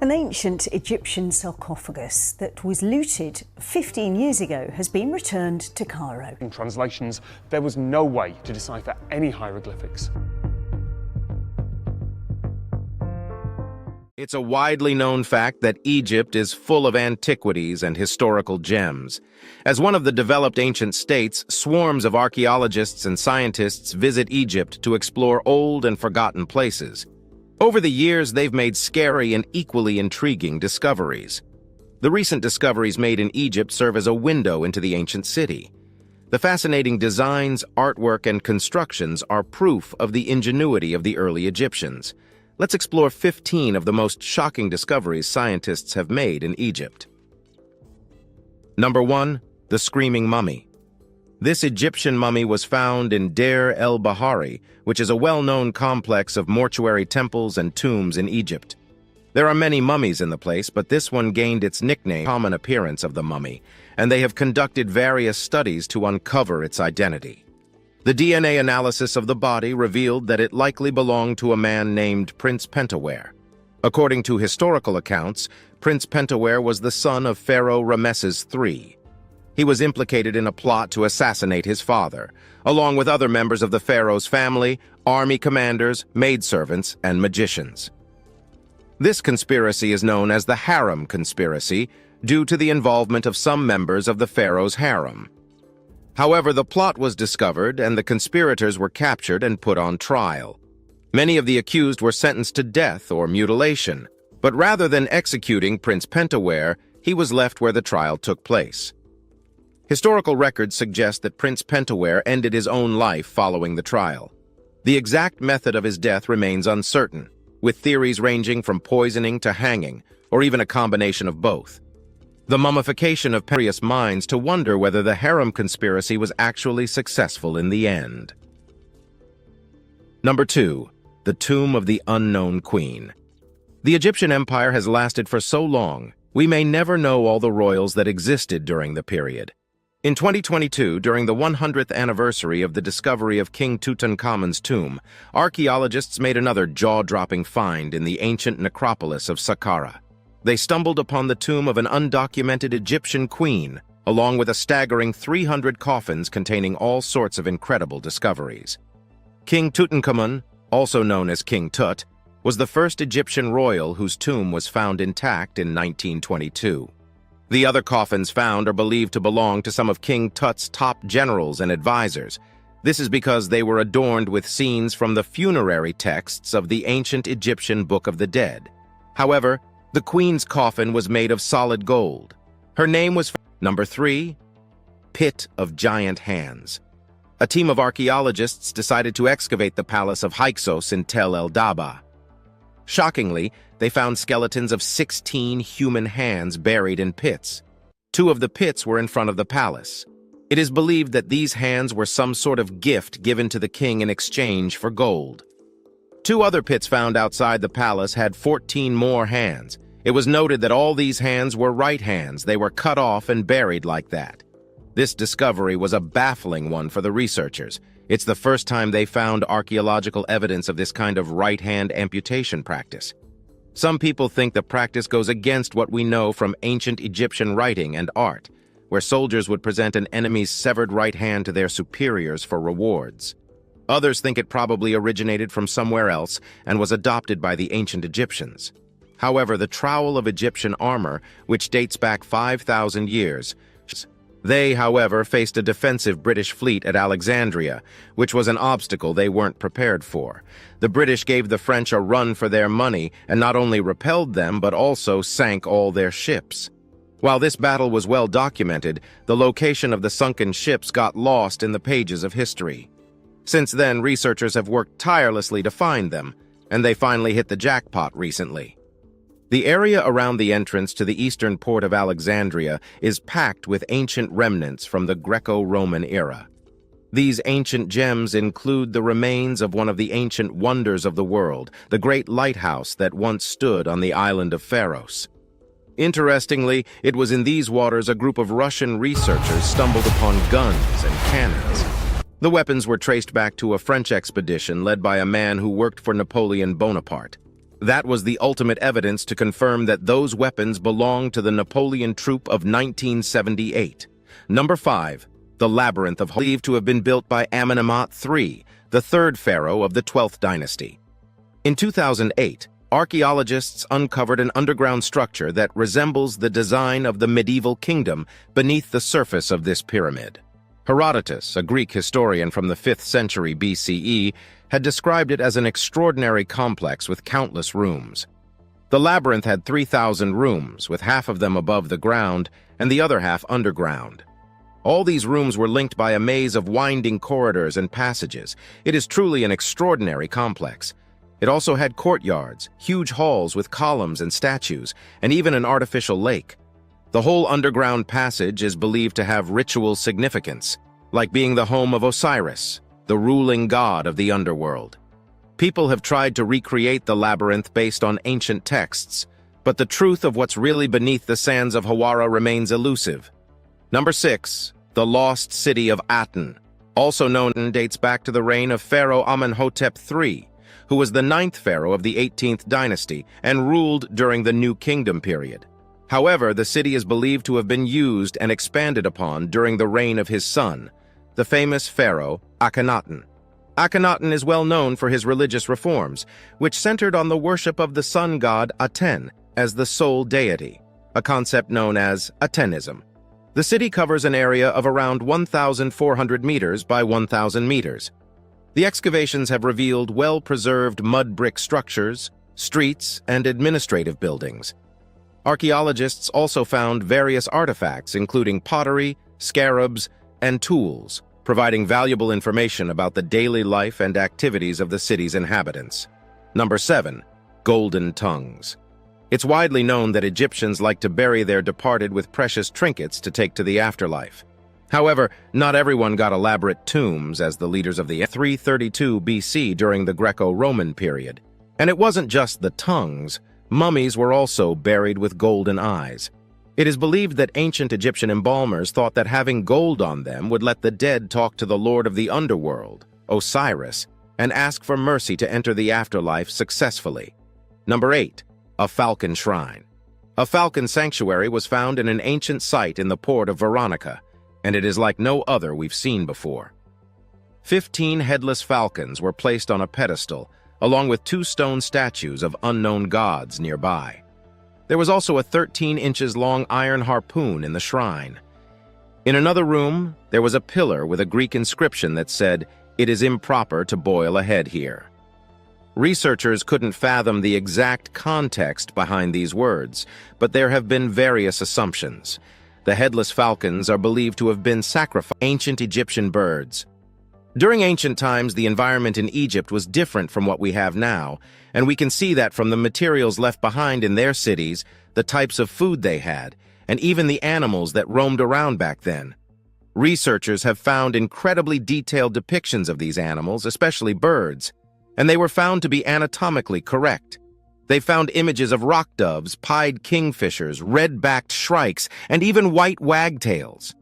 An ancient Egyptian sarcophagus that was looted 15 years ago has been returned to Cairo. In translations, there was no way to decipher any hieroglyphics. It's a widely known fact that Egypt is full of antiquities and historical gems. As one of the developed ancient states, swarms of archaeologists and scientists visit Egypt to explore old and forgotten places. Over the years, they've made scary and equally intriguing discoveries. The recent discoveries made in Egypt serve as a window into the ancient city. The fascinating designs, artwork, and constructions are proof of the ingenuity of the early Egyptians. Let's explore 15 of the most shocking discoveries scientists have made in Egypt. Number 1. The Screaming Mummy. This Egyptian mummy was found in Deir el-Bahari, which is a well-known complex of mortuary temples and tombs in Egypt. There are many mummies in the place, but this one gained its nickname, common appearance of the mummy, and they have conducted various studies to uncover its identity. The DNA analysis of the body revealed that it likely belonged to a man named Prince Pentawere. According to historical accounts, Prince Pentawere was the son of Pharaoh Ramesses III. He was implicated in a plot to assassinate his father, along with other members of the pharaoh's family, army commanders, maidservants, and magicians. This conspiracy is known as the Harem Conspiracy due to the involvement of some members of the pharaoh's harem. However, the plot was discovered and the conspirators were captured and put on trial. Many of the accused were sentenced to death or mutilation, but rather than executing Prince Pentawere, he was left where the trial took place. Historical records suggest that Prince Pentawere ended his own life following the trial. The exact method of his death remains uncertain, with theories ranging from poisoning to hanging, or even a combination of both. The mummification of various minds to wonder whether the harem conspiracy was actually successful in the end. Number 2. The Tomb of the Unknown Queen. The Egyptian Empire has lasted for so long, we may never know all the royals that existed during the period. In 2022, during the 100th anniversary of the discovery of King Tutankhamun's tomb, archaeologists made another jaw-dropping find in the ancient necropolis of Saqqara. They stumbled upon the tomb of an undocumented Egyptian queen, along with a staggering 300 coffins containing all sorts of incredible discoveries. King Tutankhamun, also known as King Tut, was the first Egyptian royal whose tomb was found intact in 1922. The other coffins found are believed to belong to some of King Tut's top generals and advisors. This is because they were adorned with scenes from the funerary texts of the ancient Egyptian Book of the Dead. However, the queen's coffin was made of solid gold. Her name was Number 3. Pit of Giant Hands. A team of archaeologists decided to excavate the palace of Hyksos in Tel el-Daba. Shockingly, they found skeletons of 16 human hands buried in pits. 2 of the pits were in front of the palace. It is believed that these hands were some sort of gift given to the king in exchange for gold. 2 other pits found outside the palace had 14 more hands. It was noted that all these hands were right hands. They were cut off and buried like that. This discovery was a baffling one for the researchers. It's the first time they found archaeological evidence of this kind of right-hand amputation practice. Some people think the practice goes against what we know from ancient Egyptian writing and art, where soldiers would present an enemy's severed right hand to their superiors for rewards. Others think it probably originated from somewhere else and was adopted by the ancient Egyptians. However, the trowel of Egyptian armor, which dates back 5,000 years, they, however, faced a defensive British fleet at Alexandria, which was an obstacle they weren't prepared for. The British gave the French a run for their money and not only repelled them but also sank all their ships. While this battle was well documented, the location of the sunken ships got lost in the pages of history. Since then, researchers have worked tirelessly to find them, and they finally hit the jackpot recently. The area around the entrance to the eastern port of Alexandria is packed with ancient remnants from the Greco-Roman era. These ancient gems include the remains of one of the ancient wonders of the world, the great lighthouse that once stood on the island of Pharos. Interestingly, it was in these waters a group of Russian researchers stumbled upon guns and cannons. The weapons were traced back to a French expedition led by a man who worked for Napoleon Bonaparte. That was the ultimate evidence to confirm that those weapons belonged to the Napoleon troop of 1978. Number 5. The Labyrinth of believed to have been built by Amenemhat III, the third pharaoh of the 12th dynasty. In 2008, archaeologists uncovered an underground structure that resembles the design of the medieval kingdom beneath the surface of this pyramid. Herodotus, a Greek historian from the 5th century BCE, had described it as an extraordinary complex with countless rooms. The labyrinth had 3,000 rooms, with half of them above the ground and the other half underground. All these rooms were linked by a maze of winding corridors and passages. It is truly an extraordinary complex. It also had courtyards, huge halls with columns and statues, and even an artificial lake. The whole underground passage is believed to have ritual significance, like being the home of Osiris, the ruling god of the underworld. People have tried to recreate the labyrinth based on ancient texts, but the truth of what's really beneath the sands of Hawara remains elusive. Number 6. The Lost City of Aten, also known, dates back to the reign of Pharaoh Amenhotep III, who was the 9th pharaoh of the 18th dynasty and ruled during the New Kingdom period. However, the city is believed to have been used and expanded upon during the reign of his son, the famous pharaoh Akhenaten. Akhenaten is well known for his religious reforms, which centered on the worship of the sun god Aten as the sole deity, a concept known as Atenism. The city covers an area of around 1,400 meters by 1,000 meters. The excavations have revealed well-preserved mud brick structures, streets, and administrative buildings. Archaeologists also found various artifacts, including pottery, scarabs, and tools, providing valuable information about the daily life and activities of the city's inhabitants. Number 7. Golden tongues. It's widely known that Egyptians like to bury their departed with precious trinkets to take to the afterlife. However, not everyone got elaborate tombs as the leaders of the 332 BC during the Greco-Roman period. And it wasn't just the tongues. Mummies were also buried with golden eyes. It is believed that ancient Egyptian embalmers thought that having gold on them would let the dead talk to the lord of the underworld, Osiris, and ask for mercy to enter the afterlife successfully. Number 8. A falcon shrine. A falcon sanctuary was found in an ancient site in the port of Veronica, and it is like no other we've seen before. 15 headless falcons were placed on a pedestal, along with 2 stone statues of unknown gods nearby. There was also a 13 inches long iron harpoon in the shrine. In another room, there was a pillar with a Greek inscription that said, "It is improper to boil a head here." Researchers couldn't fathom the exact context behind these words, but there have been various assumptions. The headless falcons are believed to have been sacrificed to ancient Egyptian birds. During ancient times, the environment in Egypt was different from what we have now, and we can see that from the materials left behind in their cities, the types of food they had, and even the animals that roamed around back then. Researchers have found incredibly detailed depictions of these animals, especially birds, and they were found to be anatomically correct. They found images of rock doves, pied kingfishers, red-backed shrikes, and even white wagtails.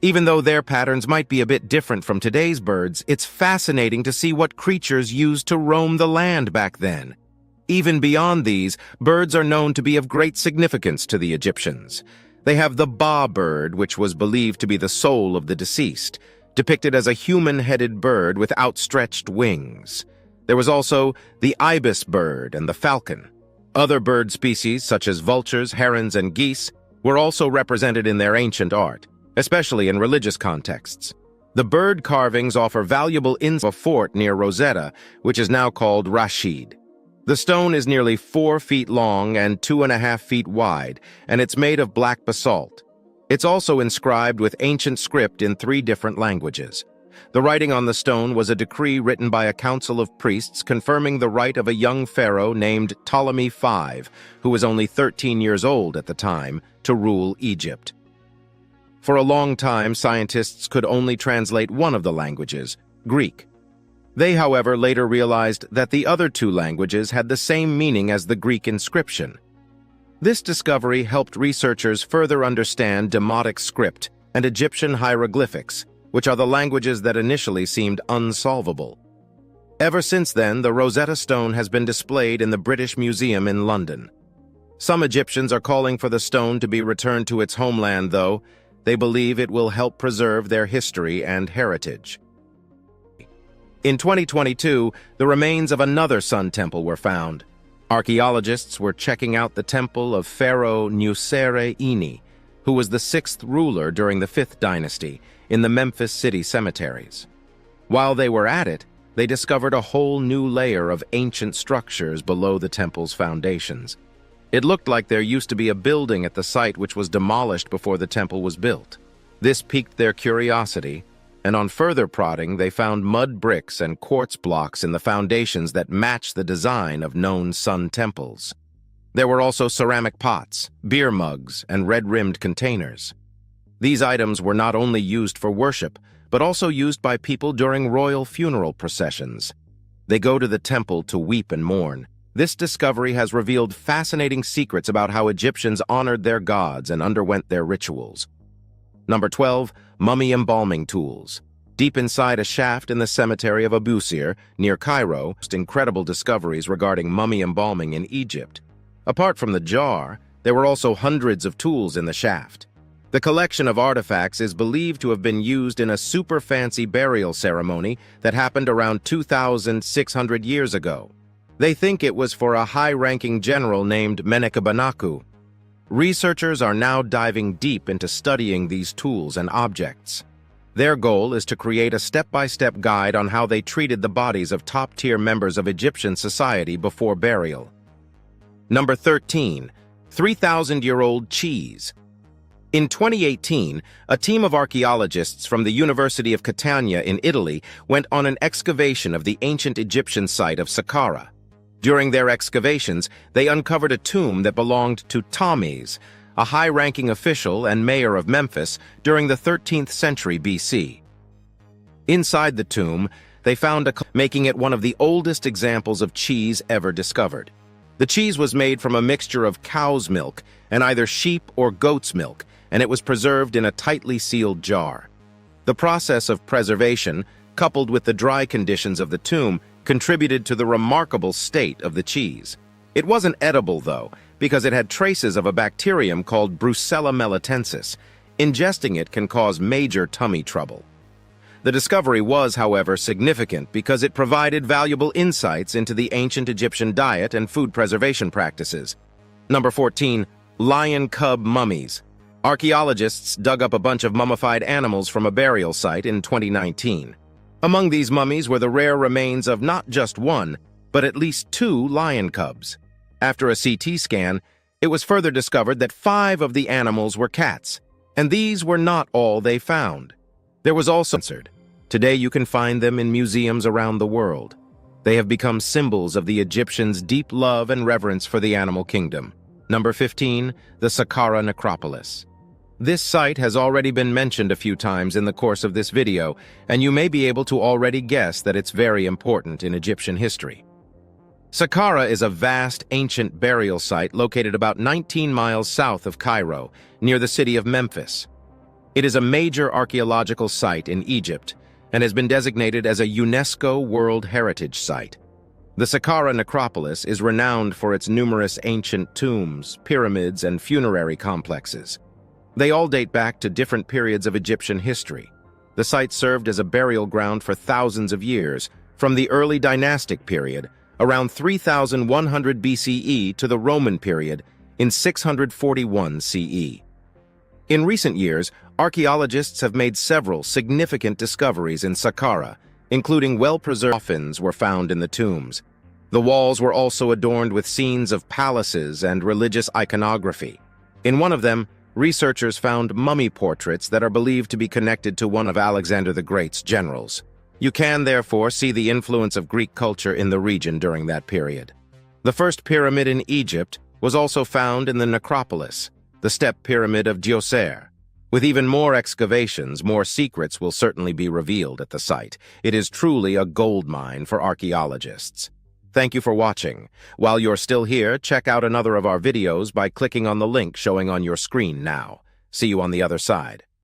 Even though their patterns might be a bit different from today's birds, it's fascinating to see what creatures used to roam the land back then. Even beyond these, birds are known to be of great significance to the Egyptians. They have the Ba bird, which was believed to be the soul of the deceased, depicted as a human-headed bird with outstretched wings. There was also the ibis bird and the falcon. Other bird species, such as vultures, herons, and geese, were also represented in their ancient art, especially in religious contexts. The bird carvings offer valuable insight of a fort near Rosetta, which is now called Rashid. The stone is nearly 4 feet long and 2.5 feet wide, and it's made of black basalt. It's also inscribed with ancient script in 3 different languages. The writing on the stone was a decree written by a council of priests confirming the right of a young pharaoh named Ptolemy V, who was only 13 years old at the time, to rule Egypt. For a long time, scientists could only translate one of the languages, Greek. They, however, later realized that the other 2 languages had the same meaning as the Greek inscription. This discovery helped researchers further understand Demotic script and Egyptian hieroglyphics, which are the languages that initially seemed unsolvable. Ever since then, the Rosetta Stone has been displayed in the British Museum in London. Some Egyptians are calling for the stone to be returned to its homeland, though. They believe it will help preserve their history and heritage. In 2022, the remains of another Sun Temple were found. Archaeologists were checking out the temple of Pharaoh Nusere-Ini, who was the sixth ruler during the 5th dynasty, in the Memphis city cemeteries. While they were at it, they discovered a whole new layer of ancient structures below the temple's foundations. It looked like there used to be a building at the site which was demolished before the temple was built. This piqued their curiosity, and on further prodding, they found mud bricks and quartz blocks in the foundations that matched the design of known Sun temples. There were also ceramic pots, beer mugs, and red-rimmed containers. These items were not only used for worship, but also used by people during royal funeral processions. They go to the temple to weep and mourn. This discovery has revealed fascinating secrets about how Egyptians honored their gods and underwent their rituals. Number 12, mummy embalming tools. Deep inside a shaft in the cemetery of Abusir, near Cairo, incredible discoveries regarding mummy embalming in Egypt. Apart from the jar, there were also hundreds of tools in the shaft. The collection of artifacts is believed to have been used in a super fancy burial ceremony that happened around 2,600 years ago. They think it was for a high-ranking general named Menekabenakku. Researchers are now diving deep into studying these tools and objects. Their goal is to create a step-by-step guide on how they treated the bodies of top-tier members of Egyptian society before burial. Number 13, 3,000-year-old cheese. In 2018, a team of archaeologists from the University of Catania in Italy went on an excavation of the ancient Egyptian site of Saqqara. During their excavations, they uncovered a tomb that belonged to Thales, a high-ranking official and mayor of Memphis during the 13th century BC. Inside the tomb, they found making it one of the oldest examples of cheese ever discovered. The cheese was made from a mixture of cow's milk and either sheep or goat's milk, and it was preserved in a tightly sealed jar. The process of preservation, coupled with the dry conditions of the tomb, contributed to the remarkable state of the cheese. It wasn't edible, though, because it had traces of a bacterium called Brucella melitensis. Ingesting it can cause major tummy trouble. The discovery was, however, significant because it provided valuable insights into the ancient Egyptian diet and food preservation practices. Number 14, lion cub mummies. Archaeologists dug up a bunch of mummified animals from a burial site in 2019. Among these mummies were the rare remains of not just one, but at least 2 lion cubs. After a CT scan, it was further discovered that 5 of the animals were cats, and these were not all they found. There was also censored. Today you can find them in museums around the world. They have become symbols of the Egyptians' deep love and reverence for the animal kingdom. Number 15, the Saqqara necropolis. This site has already been mentioned a few times in the course of this video, and you may be able to already guess that it's very important in Egyptian history. Saqqara is a vast, ancient burial site located about 19 miles south of Cairo, near the city of Memphis. It is a major archaeological site in Egypt and has been designated as a UNESCO World Heritage Site. The Saqqara necropolis is renowned for its numerous ancient tombs, pyramids, and funerary complexes. They all date back to different periods of Egyptian history. The site served as a burial ground for thousands of years, from the early dynastic period, around 3100 BCE, to the Roman period, in 641 CE. In recent years, archaeologists have made several significant discoveries in Saqqara, including well-preserved coffins were found in the tombs. The walls were also adorned with scenes of palaces and religious iconography. In one of them, researchers found mummy portraits that are believed to be connected to one of Alexander the Great's generals. You can, therefore, see the influence of Greek culture in the region during that period. The first pyramid in Egypt was also found in the necropolis, the step pyramid of Djoser. With even more excavations, more secrets will certainly be revealed at the site. It is truly a gold mine for archaeologists. Thank you for watching. While you're still here, check out another of our videos by clicking on the link showing on your screen now. See you on the other side.